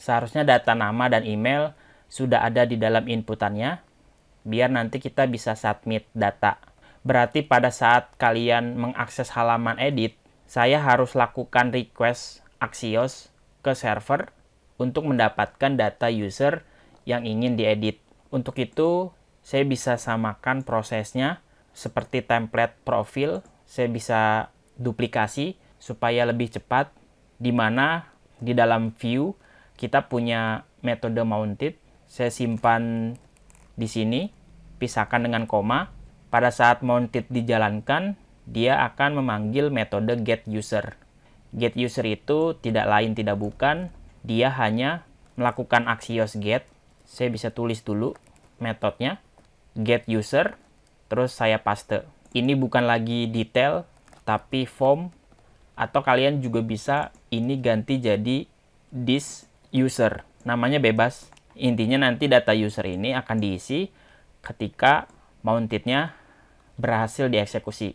Seharusnya data nama dan email sudah ada di dalam inputannya, biar nanti kita bisa submit data. Berarti pada saat kalian mengakses halaman edit, saya harus lakukan request Axios ke server untuk mendapatkan data user yang ingin diedit. Untuk itu, saya bisa samakan prosesnya seperti template profil. Saya bisa duplikasi supaya lebih cepat, di mana di dalam view kita punya metode mounted. Saya simpan di sini, pisahkan dengan koma. Pada saat mounted dijalankan, dia akan memanggil metode getUser. GetUser itu tidak lain tidak bukan, dia hanya melakukan Axios get. Saya bisa tulis dulu metodenya, getUser, terus saya paste. Ini bukan lagi detail, tapi form, atau kalian juga bisa ini ganti jadi this user. Namanya bebas. Intinya nanti data user ini akan diisi ketika mountednya berhasil dieksekusi.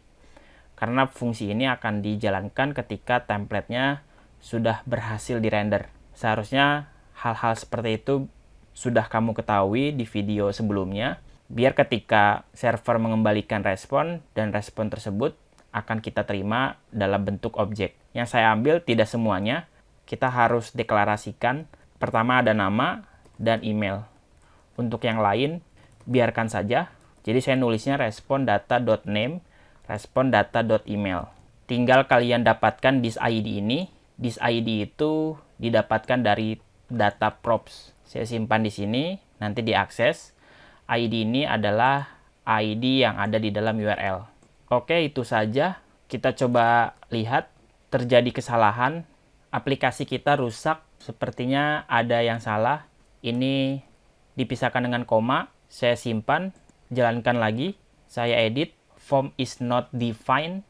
Karena fungsi ini akan dijalankan ketika templatenya sudah berhasil dirender. Seharusnya hal-hal seperti itu sudah kamu ketahui di video sebelumnya, biar ketika server mengembalikan respon dan respon tersebut akan kita terima dalam bentuk objek. Yang saya ambil tidak semuanya, kita harus deklarasikan. Pertama ada nama dan email. Untuk yang lain, biarkan saja. Jadi saya nulisnya respon.data.name, respon.data.email. Tinggal kalian dapatkan this ID ini. This ID itu didapatkan dari data props. Saya simpan di sini, nanti diakses. ID ini adalah ID yang ada di dalam URL. Oke, itu saja. Kita coba lihat terjadi kesalahan. Aplikasi kita rusak. Sepertinya ada yang salah. Ini dipisahkan dengan koma. Saya simpan. Jalankan lagi. Saya edit. Form is not defined.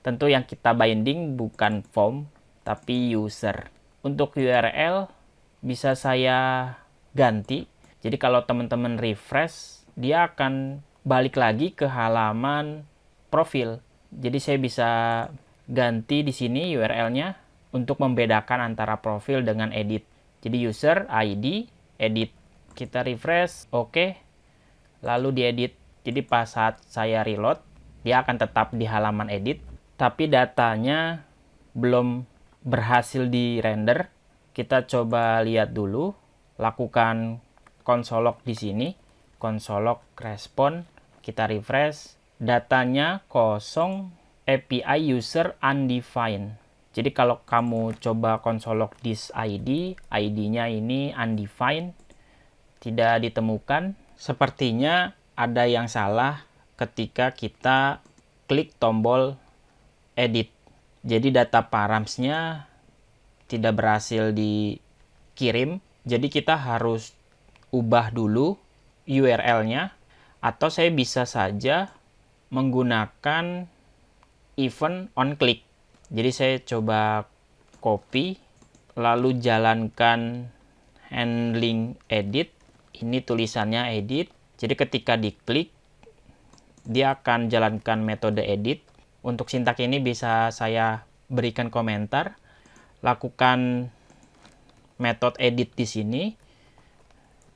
Tentu yang kita binding bukan form, tapi user. Untuk URL bisa saya ganti. Jadi kalau teman-teman refresh, dia akan balik lagi ke halaman profil. Jadi saya bisa ganti di sini URL-nya untuk membedakan antara profil dengan edit. Jadi user, ID, edit. Kita refresh, oke. Lalu diedit. Jadi pas saat saya reload, dia akan tetap di halaman edit, tapi datanya belum berhasil di render. Kita coba lihat dulu, lakukan console log di sini, console log respon, kita refresh, datanya kosong, API user undefined. Jadi kalau kamu coba console log this ID, ID-nya ini undefined, tidak ditemukan. Sepertinya ada yang salah ketika kita klik tombol edit. Jadi data params-nya tidak berhasil dikirim. Jadi kita harus ubah dulu URL-nya, atau saya bisa saja menggunakan event on click. Jadi saya coba copy, lalu jalankan handling edit. Ini tulisannya edit. Jadi ketika diklik, dia akan jalankan metode edit. Untuk sintak ini bisa saya berikan komentar. Lakukan metode edit di sini.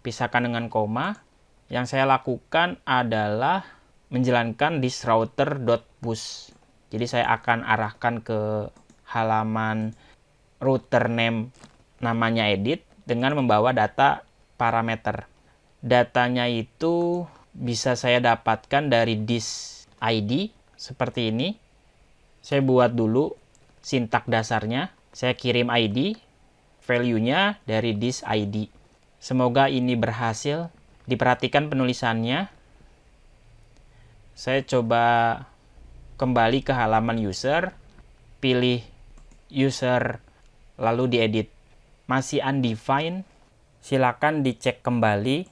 Pisahkan dengan koma. Yang saya lakukan adalah menjalankan this router.push. Jadi saya akan arahkan ke halaman router name namanya edit dengan membawa data parameter. Datanya itu bisa saya dapatkan dari this ID seperti ini. Saya buat dulu sintak dasarnya. Saya kirim ID, value-nya dari this ID. Semoga ini berhasil. Diperhatikan penulisannya. Saya coba kembali ke halaman user, pilih user, lalu diedit. Masih undefined, silakan dicek kembali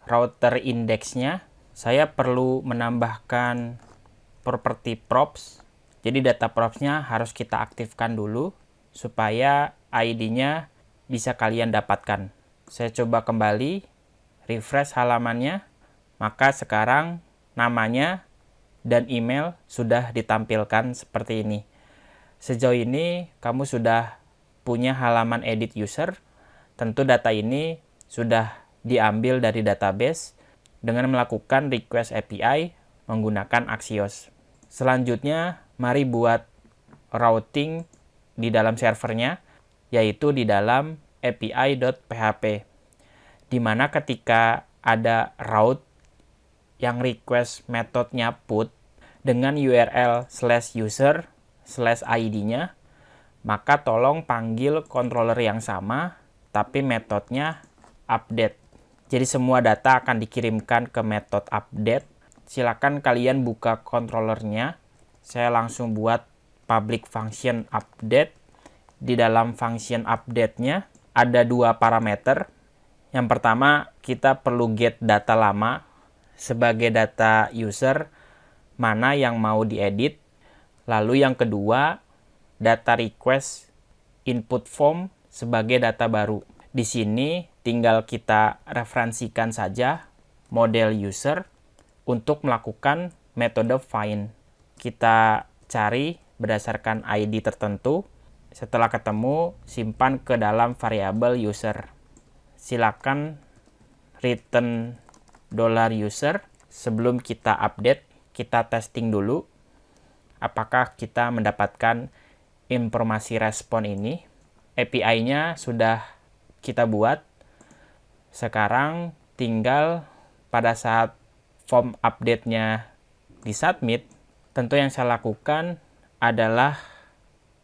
router index-nya. Saya perlu menambahkan property props. Jadi data props-nya harus kita aktifkan dulu supaya ID-nya bisa kalian dapatkan. Saya coba kembali, refresh halamannya, maka sekarang namanya dan email sudah ditampilkan seperti ini. Sejauh ini kamu sudah punya halaman edit user, Tentu data ini sudah diambil dari database dengan melakukan request API menggunakan Axios. Selanjutnya, mari buat routing di dalam servernya, yaitu di dalam api.php, di mana ketika ada route yang request metodenya put dengan URL/user/id-nya, maka tolong panggil controller yang sama, tapi metodenya update. Jadi semua data akan dikirimkan ke metode update. Silakan kalian buka controllernya. Saya langsung buat public function update. Di dalam function update-nya ada dua parameter. Yang pertama, kita perlu get data lama sebagai data user mana yang mau diedit. Lalu yang kedua, data request input form sebagai data baru. Di sini tinggal kita referensikan saja model user untuk melakukan metode find. Kita cari berdasarkan ID tertentu. Setelah ketemu, simpan ke dalam variabel user. Silakan return $user. Sebelum kita update, kita testing dulu apakah kita mendapatkan informasi respon ini. API-nya sudah kita buat. Sekarang tinggal pada saat form update-nya disubmit, tentu yang saya lakukan adalah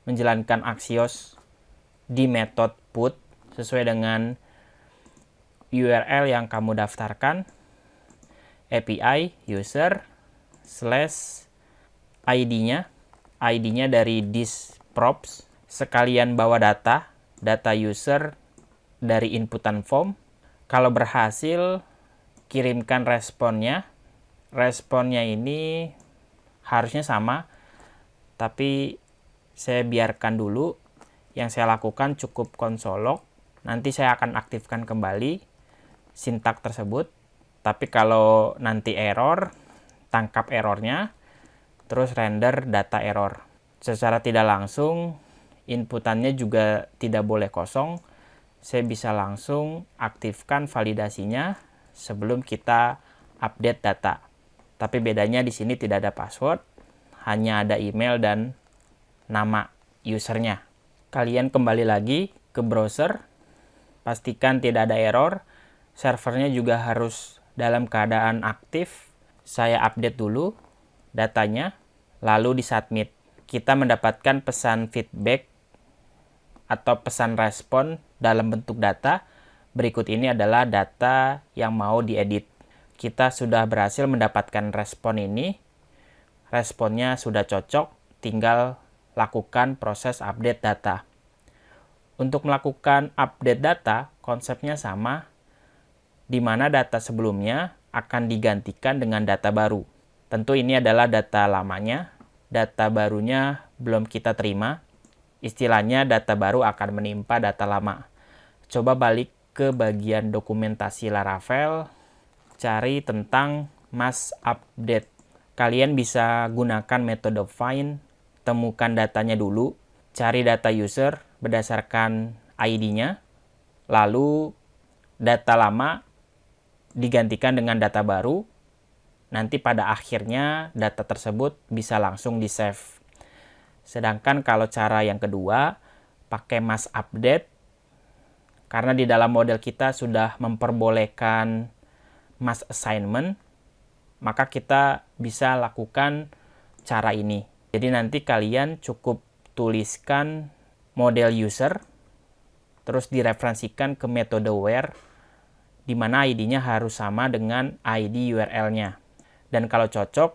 menjalankan Axios di metode put sesuai dengan URL yang kamu daftarkan, API user /ID-nya, ID-nya dari this props, sekalian bawa data user dari inputan form. Kalau berhasil, kirimkan responnya. Responnya ini harusnya sama, tapi saya biarkan dulu. Yang saya lakukan cukup konsolog. Nanti saya akan aktifkan kembali sintak tersebut. Tapi kalau nanti error, tangkap errornya, terus render data error. Secara tidak langsung, inputannya juga tidak boleh kosong. Saya bisa langsung aktifkan validasinya sebelum kita update data. Tapi bedanya di sini tidak ada password, hanya ada email dan nama usernya. Kalian kembali lagi ke browser, pastikan tidak ada error. Servernya juga harus dalam keadaan aktif. Saya update dulu datanya, lalu disubmit. Kita mendapatkan pesan feedback atau pesan respon dalam bentuk data. Berikut ini adalah data yang mau diedit. Kita sudah berhasil mendapatkan respon ini. Responnya sudah cocok, tinggal lakukan proses update data. Untuk melakukan update data, konsepnya sama, di mana data sebelumnya akan digantikan dengan data baru. Tentu ini adalah data lamanya, data barunya belum kita terima. Istilahnya data baru akan menimpa data lama. Coba balik ke bagian dokumentasi Laravel, cari tentang mass update. Kalian bisa gunakan metode find, temukan datanya dulu, cari data user berdasarkan ID-nya, lalu data lama digantikan dengan data baru. Nanti pada akhirnya data tersebut bisa langsung di-save. Sedangkan kalau cara yang kedua, pakai mass update, karena di dalam model kita sudah memperbolehkan mass assignment, maka kita bisa lakukan cara ini. Jadi nanti kalian cukup tuliskan model user, terus direferensikan ke metode where, di mana ID-nya harus sama dengan ID URL-nya. Dan kalau cocok,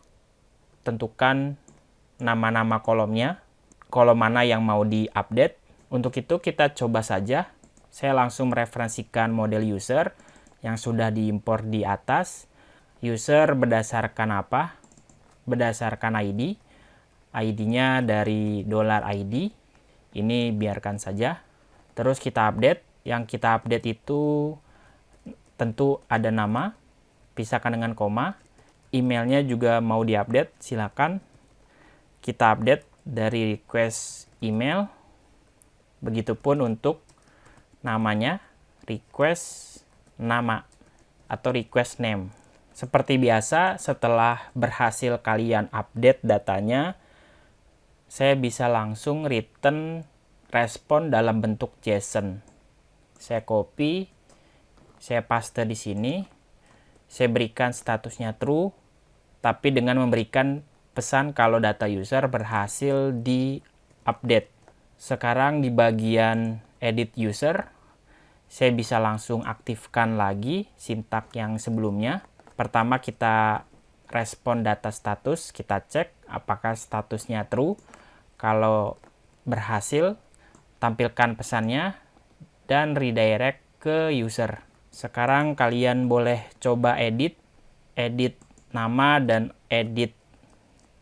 tentukan nama-nama kolomnya, kolom mana yang mau di-update. Untuk itu kita coba saja. Saya langsung mereferensikan model user yang sudah diimpor di atas. User berdasarkan apa? Berdasarkan ID. ID-nya dari $ID. Ini biarkan saja. Terus kita update. Yang kita update itu tentu ada nama, pisahkan dengan koma. Emailnya juga mau diupdate, silakan. Kita update dari request email. Begitupun untuk namanya, request nama atau request name. Seperti biasa, setelah berhasil kalian update datanya, saya bisa langsung return respon dalam bentuk JSON. Saya copy, saya paste di sini, saya berikan statusnya true, tapi dengan memberikan pesan kalau data user berhasil di-update. Sekarang di bagian edit user, saya bisa langsung aktifkan lagi sintak yang sebelumnya. Pertama kita respon data status, kita cek apakah statusnya true. Kalau berhasil, tampilkan pesannya dan redirect ke user. Sekarang kalian boleh coba edit nama dan edit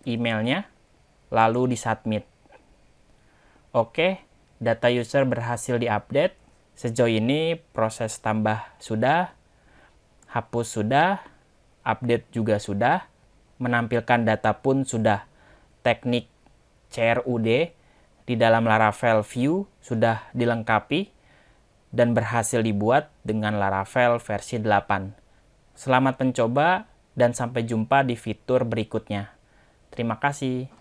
emailnya, lalu disubmit. Oke, data user berhasil diupdate. Sejauh ini proses tambah sudah, hapus sudah, update juga sudah, menampilkan data pun sudah. Teknik CRUD di dalam Laravel View sudah dilengkapi dan berhasil dibuat dengan Laravel versi 8. Selamat mencoba dan sampai jumpa di fitur berikutnya. Terima kasih.